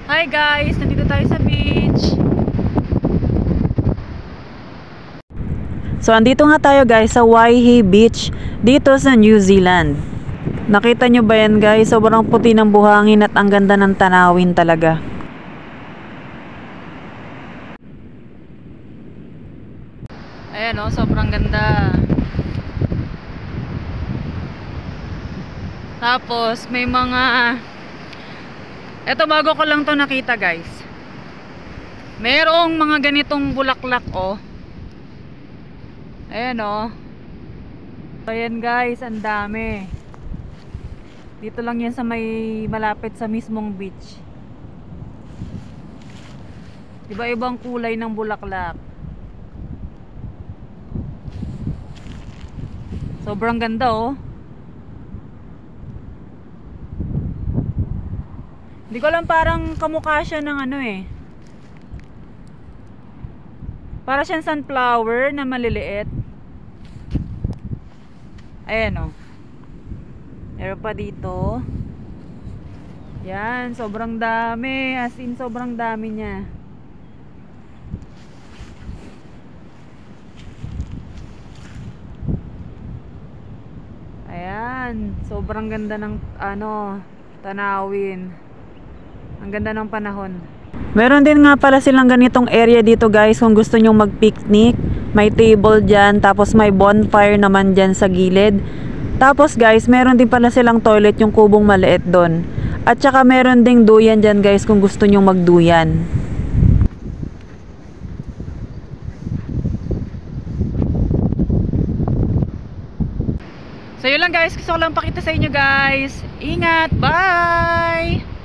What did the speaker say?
Hi guys, nandito tayo sa beach. So andito nga tayo guys sa Waihi Beach dito sa New Zealand. Nakita nyo ba yan guys? Sobrang puti ng buhangin at ang ganda ng tanawin talaga. Ayan o, sobrang ganda. Tapos may mga... Eto, bago ko lang to nakita guys. Merong mga ganitong bulaklak oh. Ayan oh. Ayan guys, ang dami. Dito lang yan sa may malapit sa mismong beach. Iba-ibang kulay ng bulaklak. Sobrang ganda oh. Hindi ko alam, parang kamukha siya ng ano eh. Para siyang sunflower na maliliit. Ayan oh. Meron pa dito. Yan, sobrang dami. As in, sobrang dami niya. Ayan, sobrang ganda ng ano, tanawin. Ang ganda ng panahon. Meron din nga pala silang ganitong area dito guys kung gusto nyong mag-picnic. May table dyan, tapos may bonfire naman dyan sa gilid. Tapos guys, meron din pala silang toilet, yung kubong maliit doon. At saka meron ding duyan dyan guys kung gusto nyong magduyan. So yun lang guys, gusto ko lang pakita sa inyo guys. Ingat, bye!